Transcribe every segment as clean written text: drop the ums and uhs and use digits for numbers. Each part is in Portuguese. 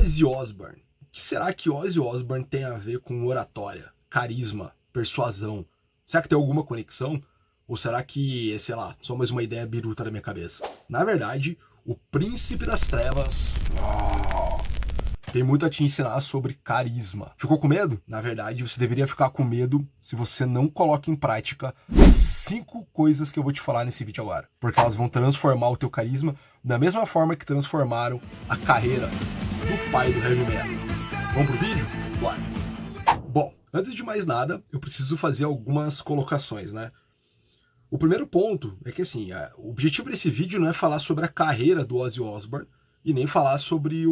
Ozzy Osbourne. O que será que Ozzy Osbourne tem a ver com oratória, carisma, persuasão? Será que tem alguma conexão? Ou será que é, sei lá, só mais uma ideia biruta da minha cabeça? Na verdade, o Príncipe das Trevas tem muito a te ensinar sobre carisma. Ficou com medo? Na verdade, você deveria ficar com medo se você não coloca em prática 5 coisas que eu vou te falar nesse vídeo agora. Porque elas vão transformar o teu carisma da mesma forma que transformaram a carreira do pai do heavy metal. Vamos pro vídeo? Bora! Bom, antes de mais nada, eu preciso fazer algumas colocações, né? O primeiro ponto é que, assim, o objetivo desse vídeo não é falar sobre a carreira do Ozzy Osbourne e nem falar sobre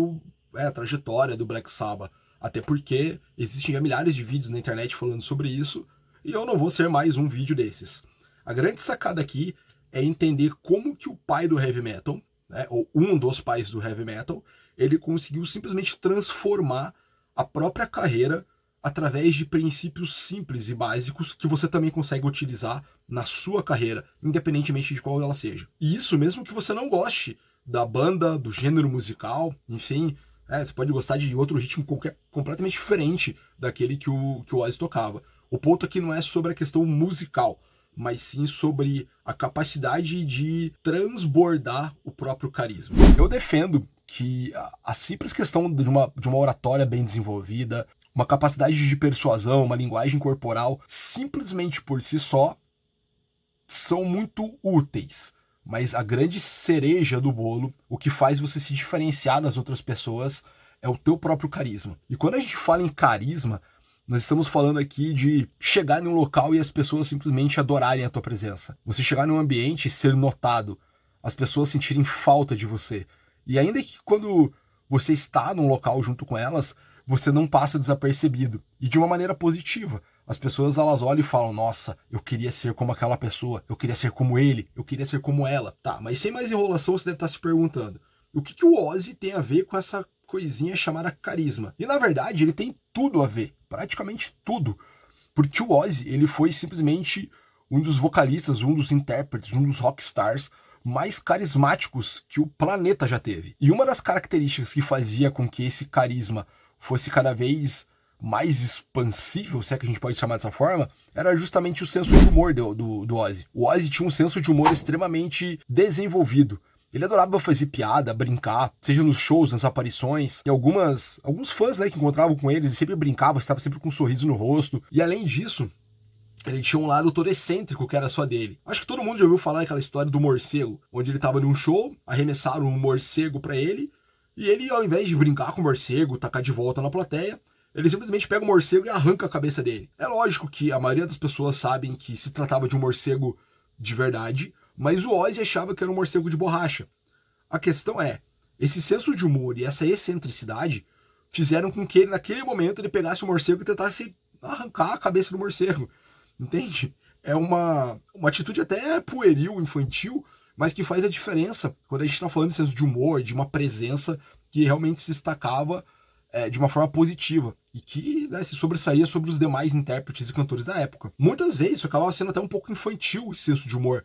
a trajetória do Black Sabbath, até porque existem já milhares de vídeos na internet falando sobre isso e eu não vou ser mais um vídeo desses. A grande sacada aqui é entender como que o pai do heavy metal, né, ou um dos pais do heavy metal, ele conseguiu simplesmente transformar a própria carreira através de princípios simples e básicos que você também consegue utilizar na sua carreira, independentemente de qual ela seja. E isso mesmo que você não goste da banda, do gênero musical, enfim, você pode gostar de outro ritmo completamente diferente daquele que o Ozzy tocava. O ponto aqui não é sobre a questão musical, mas sim sobre a capacidade de transbordar o próprio carisma. Eu defendo que a simples questão de uma oratória bem desenvolvida, uma capacidade de persuasão, uma linguagem corporal, simplesmente por si só, são muito úteis. Mas a grande cereja do bolo, o que faz você se diferenciar das outras pessoas, é o teu próprio carisma. E quando a gente fala em carisma, nós estamos falando aqui de chegar em um local e as pessoas simplesmente adorarem a tua presença. Você chegar num ambiente e ser notado, as pessoas sentirem falta de você. E ainda que quando você está num local junto com elas, você não passa desapercebido. E de uma maneira positiva. As pessoas, elas olham e falam, nossa, eu queria ser como aquela pessoa, eu queria ser como ele, eu queria ser como ela. Tá, mas sem mais enrolação, você deve estar se perguntando, o que o Ozzy tem a ver com essa coisinha chamada carisma? E na verdade, ele tem tudo a ver, praticamente tudo. Porque o Ozzy, ele foi simplesmente um dos vocalistas, um dos intérpretes, um dos rockstars mais carismáticos que o planeta já teve. E uma das características que fazia com que esse carisma fosse cada vez mais expansível, se é que a gente pode chamar dessa forma, era justamente o senso de humor do Ozzy. O Ozzy tinha um senso de humor extremamente desenvolvido. Ele adorava fazer piada, brincar, seja nos shows, nas aparições, e alguns fãs, né, que encontravam com ele sempre brincavam, estava sempre com um sorriso no rosto. E além disso, ele tinha um lado todo excêntrico que era só dele. Acho que todo mundo já ouviu falar daquela história do morcego, onde ele estava num show, arremessaram um morcego para ele, e ele, ao invés de brincar com o morcego, tacar de volta na plateia, ele simplesmente pega o morcego e arranca a cabeça dele. É lógico que a maioria das pessoas sabem que se tratava de um morcego de verdade, mas o Ozzy achava que era um morcego de borracha. A questão é, esse senso de humor e essa excentricidade fizeram com que ele, naquele momento, ele pegasse o morcego e tentasse arrancar a cabeça do morcego. Entende? É uma atitude até pueril, infantil, mas que faz a diferença quando a gente está falando de senso de humor, de uma presença que realmente se destacava de uma forma positiva e que, né, se sobressaía sobre os demais intérpretes e cantores da época. Muitas vezes isso acabava sendo até um pouco infantil, esse senso de humor,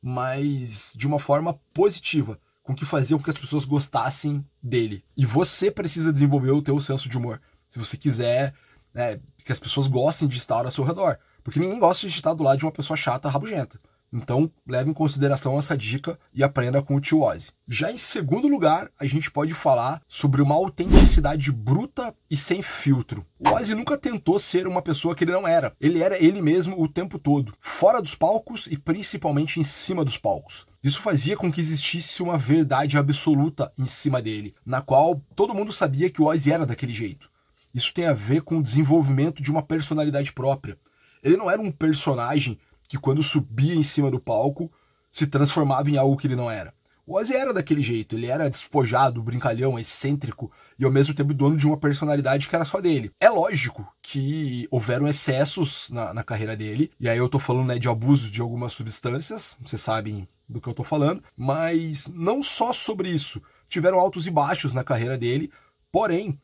mas de uma forma positiva, com que fazia com que as pessoas gostassem dele. E você precisa desenvolver o teu senso de humor, se você quiser, né, que as pessoas gostem de estar ao seu redor, porque ninguém gosta de estar do lado de uma pessoa chata, rabugenta. Então, leve em consideração essa dica e aprenda com o tio Ozzy. Já em segundo lugar, a gente pode falar sobre uma autenticidade bruta e sem filtro. O Ozzy nunca tentou ser uma pessoa que ele não era. Ele era ele mesmo o tempo todo, fora dos palcos e principalmente em cima dos palcos. Isso fazia com que existisse uma verdade absoluta em cima dele, na qual todo mundo sabia que o Ozzy era daquele jeito. Isso tem a ver com o desenvolvimento de uma personalidade própria. Ele não era um personagem que quando subia em cima do palco se transformava em algo que ele não era. O Ozzy era daquele jeito, ele era despojado, brincalhão, excêntrico e ao mesmo tempo dono de uma personalidade que era só dele. É lógico que houveram excessos na carreira dele, e aí eu tô falando, né, de abuso de algumas substâncias, vocês sabem do que eu tô falando, mas não só sobre isso. Tiveram altos e baixos na carreira dele, porém,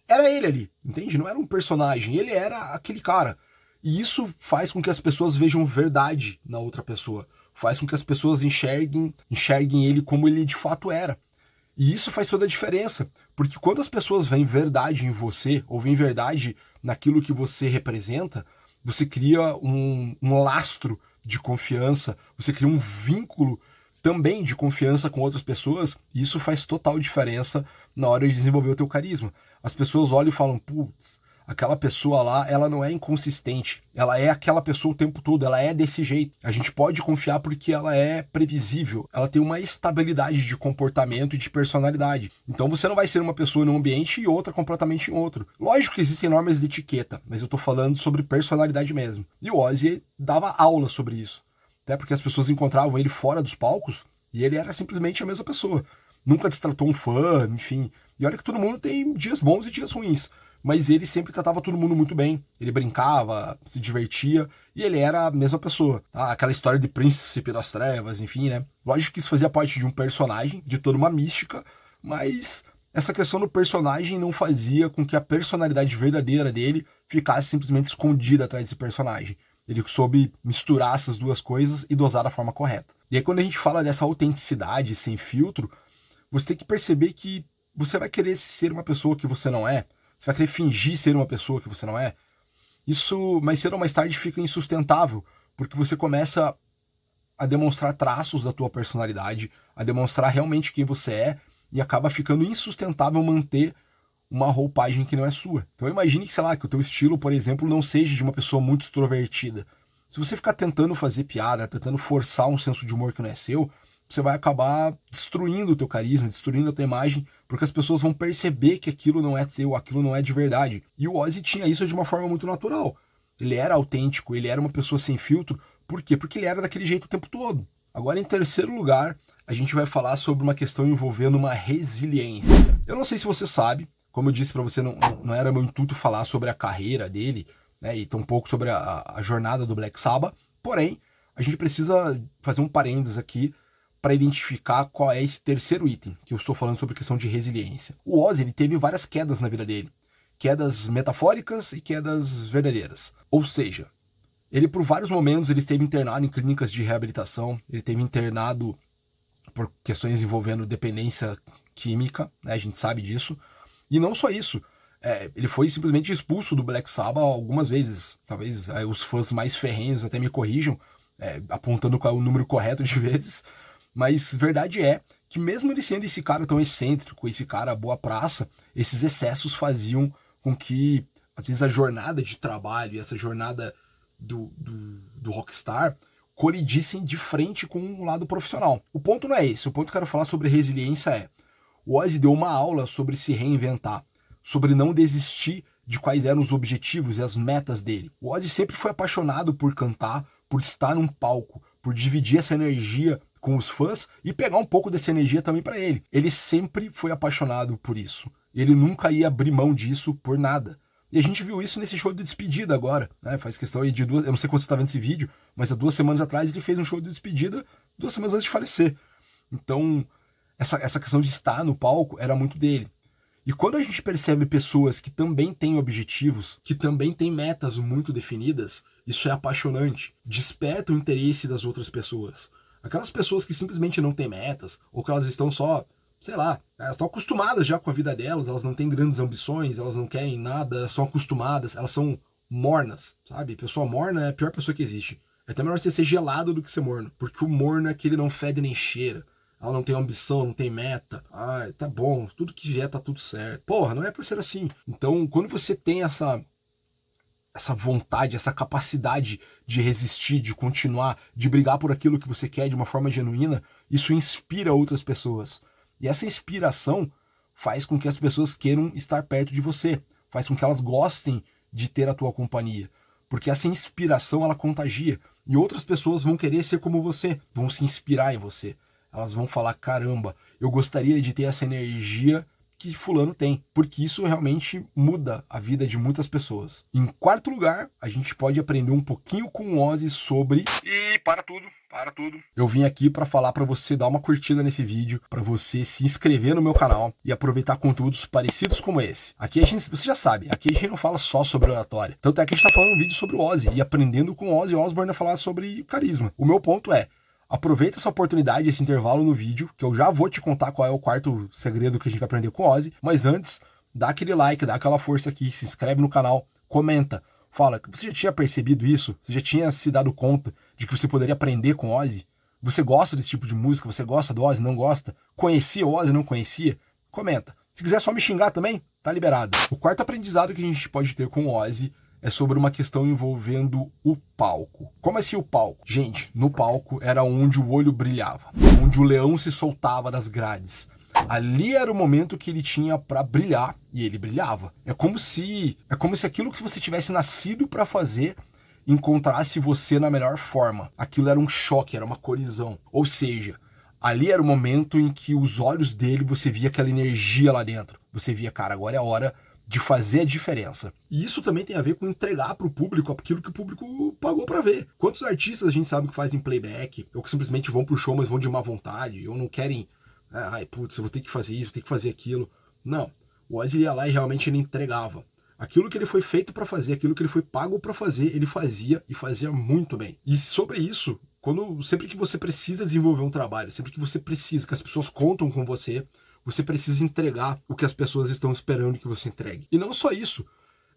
era ele ali, entende? Não era um personagem, ele era aquele cara. E isso faz com que as pessoas vejam verdade na outra pessoa. Faz com que as pessoas enxerguem ele como ele de fato era. E isso faz toda a diferença, porque quando as pessoas veem verdade em você, ou veem verdade naquilo que você representa, você cria um lastro de confiança, você cria um vínculo também de confiança com outras pessoas, e isso faz total diferença na hora de desenvolver o teu carisma. As pessoas olham e falam, putz, aquela pessoa lá, ela não é inconsistente, ela é aquela pessoa o tempo todo, ela é desse jeito. A gente pode confiar porque ela é previsível, ela tem uma estabilidade de comportamento e de personalidade. Então você não vai ser uma pessoa num ambiente e outra completamente em outro. Lógico que existem normas de etiqueta, mas eu tô falando sobre personalidade mesmo. E o Ozzy dava aula sobre isso. Até porque as pessoas encontravam ele fora dos palcos e ele era simplesmente a mesma pessoa. Nunca destratou um fã, enfim. E olha que todo mundo tem dias bons e dias ruins. Mas ele sempre tratava todo mundo muito bem. Ele brincava, se divertia, e ele era a mesma pessoa. Tá? Aquela história de príncipe das trevas, enfim, né? Lógico que isso fazia parte de um personagem, de toda uma mística, mas essa questão do personagem não fazia com que a personalidade verdadeira dele ficasse simplesmente escondida atrás desse personagem. Ele soube misturar essas duas coisas e dosar da forma correta. E aí quando a gente fala dessa autenticidade sem filtro, você tem que perceber que você vai querer ser uma pessoa que você não é, você vai querer fingir ser uma pessoa que você não é. Isso, mais cedo ou mais tarde, fica insustentável, porque você começa a demonstrar traços da tua personalidade, a demonstrar realmente quem você é, e acaba ficando insustentável manter uma roupagem que não é sua. Então imagine que, sei lá, que o teu estilo, por exemplo, não seja de uma pessoa muito extrovertida. Se você ficar tentando fazer piada, tentando forçar um senso de humor que não é seu, você vai acabar destruindo o teu carisma, destruindo a tua imagem, porque as pessoas vão perceber que aquilo não é teu, aquilo não é de verdade. E o Ozzy tinha isso de uma forma muito natural. Ele era autêntico, ele era uma pessoa sem filtro. Por quê? Porque ele era daquele jeito o tempo todo. Agora, em terceiro lugar, a gente vai falar sobre uma questão envolvendo uma resiliência. Eu não sei se você sabe, como eu disse para você, não era meu intuito falar sobre a carreira dele, né, e tampouco sobre a jornada do Black Sabbath, porém, a gente precisa fazer um parênteses aqui para identificar qual é esse terceiro item, que eu estou falando sobre questão de resiliência. O Ozzy, ele teve várias quedas na vida dele, quedas metafóricas e quedas verdadeiras. Ou seja, ele por vários momentos ele esteve internado em clínicas de reabilitação, ele esteve internado por questões envolvendo dependência química, né, a gente sabe disso. E não só isso, ele foi simplesmente expulso do Black Sabbath algumas vezes. Talvez os fãs mais ferrenhos até me corrijam, apontando qual é o número correto de vezes. Mas verdade é que mesmo ele sendo esse cara tão excêntrico, esse cara boa praça, esses excessos faziam com que, às vezes, a jornada de trabalho e essa jornada do rockstar colidissem de frente com o lado profissional. O ponto não é esse, o ponto que eu quero falar sobre resiliência é: o Ozzy deu uma aula sobre se reinventar, sobre não desistir de quais eram os objetivos e as metas dele. O Ozzy sempre foi apaixonado por cantar, por estar num palco, por dividir essa energia com os fãs e pegar um pouco dessa energia também para ele. Ele sempre foi apaixonado por isso. Ele nunca ia abrir mão disso por nada. E a gente viu isso nesse show de despedida agora, né? Faz questão aí de duas... Eu não sei quando você está vendo esse vídeo, mas há 2 semanas atrás ele fez um show de despedida 2 semanas antes de falecer. Então, essa questão de estar no palco era muito dele. E quando a gente percebe pessoas que também têm objetivos, que também têm metas muito definidas, isso é apaixonante. Desperta o interesse das outras pessoas. Aquelas pessoas que simplesmente não têm metas, ou que elas estão só, sei lá, elas estão acostumadas já com a vida delas, elas não têm grandes ambições, elas não querem nada, elas são acostumadas, elas são mornas, sabe? Pessoa morna é a pior pessoa que existe. É até melhor você ser gelado do que ser morno, porque o morno é que ele não fede nem cheira. Ela não tem ambição, não tem meta. Ah, tá bom, tudo que vier tá tudo certo. Porra, não é pra ser assim. Então, quando você tem essa vontade, essa capacidade de resistir, de continuar, de brigar por aquilo que você quer de uma forma genuína, isso inspira outras pessoas. E essa inspiração faz com que as pessoas queiram estar perto de você, faz com que elas gostem de ter a tua companhia. Porque essa inspiração, ela contagia. E outras pessoas vão querer ser como você, vão se inspirar em você. Elas vão falar, caramba, eu gostaria de ter essa energia que fulano tem, porque isso realmente muda a vida de muitas pessoas. Em quarto lugar, a gente pode aprender um pouquinho com o Ozzy sobre... E para tudo. Eu vim aqui para falar para você dar uma curtida nesse vídeo, para você se inscrever no meu canal e aproveitar conteúdos parecidos como esse. Aqui a gente, você já sabe, aqui a gente não fala só sobre oratória. Tanto é que a gente tá falando um vídeo sobre o Ozzy e aprendendo com o Ozzy Osbourne a falar sobre carisma. O meu ponto é, Aproveita essa oportunidade, esse intervalo no vídeo, que eu já vou te contar qual é o quarto segredo que a gente vai aprender com o Ozzy, mas antes, dá aquele like, dá aquela força aqui, se inscreve no canal, comenta, fala, você já tinha percebido isso? Você já tinha se dado conta de que você poderia aprender com o Ozzy? Você gosta desse tipo de música? Você gosta do Ozzy? Não gosta? Conhecia o Ozzy? Não conhecia? Comenta. Se quiser só me xingar também, tá liberado. O quarto aprendizado que a gente pode ter com o Ozzy é sobre uma questão envolvendo o palco. Como assim o palco? Gente, no palco era onde o olho brilhava, onde o leão se soltava das grades. Ali era o momento que ele tinha para brilhar e ele brilhava. É como se aquilo que você tivesse nascido para fazer encontrasse você na melhor forma. Aquilo era um choque, era uma colisão. Ou seja, ali era o momento em que os olhos dele, você via aquela energia lá dentro. Você via, cara, agora é a hora de fazer a diferença. E isso também tem a ver com entregar para o público aquilo que o público pagou para ver. Quantos artistas a gente sabe que fazem playback, ou que simplesmente vão pro show, mas vão de má vontade, ou não querem, ai, putz, eu vou ter que fazer isso, vou ter que fazer aquilo. Não, o Ozzy ia lá e realmente ele entregava. Aquilo que ele foi feito para fazer, aquilo que ele foi pago para fazer, ele fazia e fazia muito bem. E sobre isso, sempre que você precisa desenvolver um trabalho, sempre que você precisa, que as pessoas contam com você precisa entregar o que as pessoas estão esperando que você entregue. E não só isso.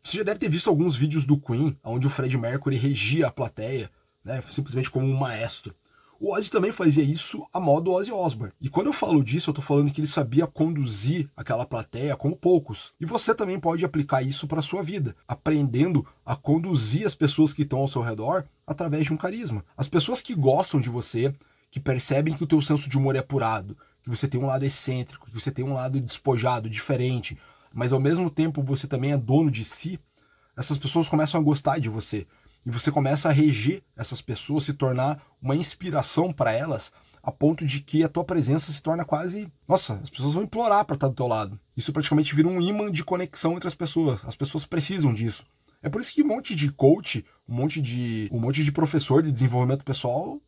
Você já deve ter visto alguns vídeos do Queen, onde o Freddie Mercury regia a plateia, né, simplesmente como um maestro. O Ozzy também fazia isso a modo Ozzy Osbourne. E quando eu falo disso, eu tô falando que ele sabia conduzir aquela plateia como poucos. E você também pode aplicar isso para sua vida, aprendendo a conduzir as pessoas que estão ao seu redor através de um carisma. As pessoas que gostam de você, que percebem que o teu senso de humor é apurado, que você tem um lado excêntrico, que você tem um lado despojado, diferente, mas ao mesmo tempo você também é dono de si, essas pessoas começam a gostar de você. E você começa a reger essas pessoas, se tornar uma inspiração para elas, a ponto de que a tua presença se torna quase... Nossa, as pessoas vão implorar para estar do teu lado. Isso praticamente vira um imã de conexão entre as pessoas precisam disso. É por isso que um monte de coach, um monte de professor de desenvolvimento pessoal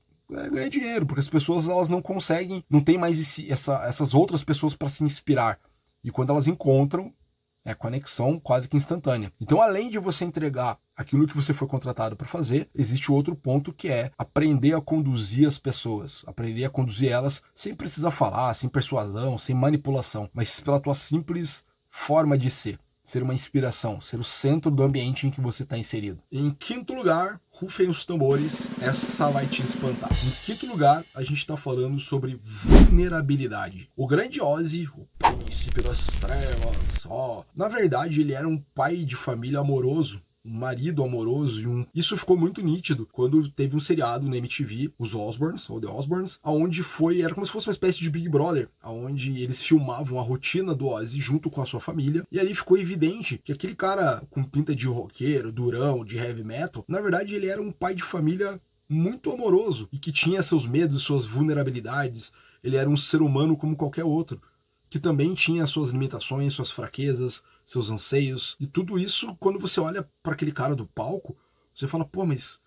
ganha dinheiro, porque as pessoas elas não conseguem, não tem mais essas outras pessoas para se inspirar. E quando elas encontram, é conexão quase que instantânea. Então, além de você entregar aquilo que você foi contratado para fazer, existe outro ponto que é aprender a conduzir as pessoas, aprender a conduzir elas sem precisar falar, sem persuasão, sem manipulação, mas pela tua simples forma de ser uma inspiração, ser o centro do ambiente em que você está inserido. Em quinto lugar, rufem os tambores, essa vai te espantar. Em quinto lugar, a gente está falando sobre vulnerabilidade. O grande Ozzy, o príncipe das trevas, na verdade ele era um pai de família amoroso, um marido amoroso, isso ficou muito nítido quando teve um seriado na MTV, os Osbournes, ou The Osbournes, aonde era como se fosse uma espécie de Big Brother, aonde eles filmavam a rotina do Ozzy junto com a sua família, e ali ficou evidente que aquele cara com pinta de roqueiro, durão, de heavy metal, na verdade ele era um pai de família muito amoroso, e que tinha seus medos, suas vulnerabilidades, ele era um ser humano como qualquer outro, que também tinha suas limitações, suas fraquezas, seus anseios, e tudo isso, quando você olha para aquele cara do palco, você fala, pô, mas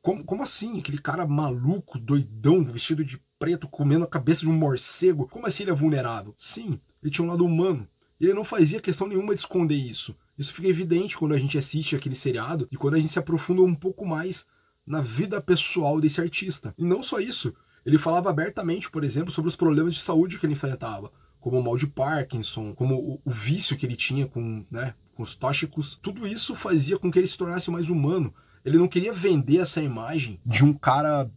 como assim? Aquele cara maluco, doidão, vestido de preto, comendo a cabeça de um morcego, como assim ele é vulnerável? Sim, ele tinha um lado humano, e ele não fazia questão nenhuma de esconder isso. Isso fica evidente quando a gente assiste aquele seriado, e quando a gente se aprofunda um pouco mais na vida pessoal desse artista. E não só isso, ele falava abertamente, por exemplo, sobre os problemas de saúde que ele enfrentava, como o mal de Parkinson, como o vício que ele tinha com os tóxicos. Tudo isso fazia com que ele se tornasse mais humano. Ele não queria vender essa imagem de um cara,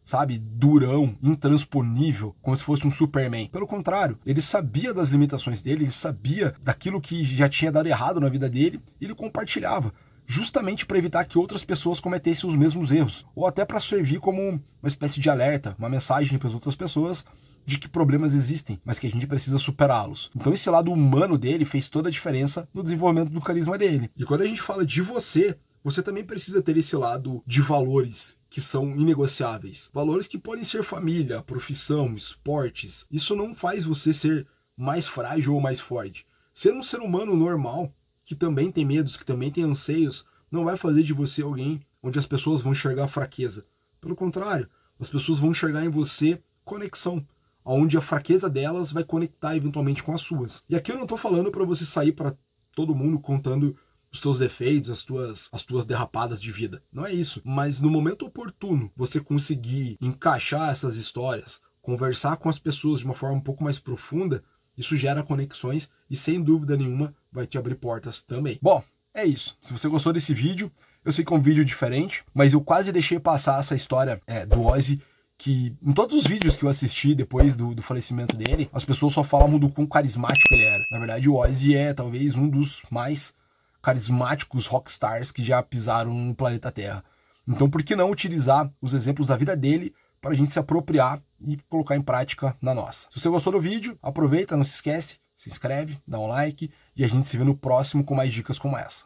sabe, durão, intransponível, como se fosse um Superman. Pelo contrário, ele sabia das limitações dele, ele sabia daquilo que já tinha dado errado na vida dele, e ele compartilhava, justamente para evitar que outras pessoas cometessem os mesmos erros, ou até para servir como uma espécie de alerta, uma mensagem para as outras pessoas, de que problemas existem, mas que a gente precisa superá-los. Então esse lado humano dele fez toda a diferença no desenvolvimento do carisma dele. E quando a gente fala de você também precisa ter esse lado de valores que são inegociáveis. Valores que podem ser família, profissão, esportes. Isso não faz você ser mais frágil ou mais forte. Ser um ser humano normal, que também tem medos, que também tem anseios, não vai fazer de você alguém onde as pessoas vão enxergar fraqueza. Pelo contrário, as pessoas vão enxergar em você conexão, onde a fraqueza delas vai conectar eventualmente com as suas. E aqui eu não estou falando para você sair para todo mundo contando os teus defeitos, as tuas derrapadas de vida. Não é isso. Mas no momento oportuno, você conseguir encaixar essas histórias, conversar com as pessoas de uma forma um pouco mais profunda, isso gera conexões e, sem dúvida nenhuma, vai te abrir portas também. Bom, é isso. Se você gostou desse vídeo, eu sei que é um vídeo diferente, mas eu quase deixei passar essa história do Ozzy, que em todos os vídeos que eu assisti depois do falecimento dele, as pessoas só falavam do quão carismático ele era. Na verdade, o Ozzy é talvez um dos mais carismáticos rockstars que já pisaram no planeta Terra. Então, por que não utilizar os exemplos da vida dele para a gente se apropriar e colocar em prática na nossa? Se você gostou do vídeo, aproveita, não se esquece, se inscreve, dá um like e a gente se vê no próximo com mais dicas como essa.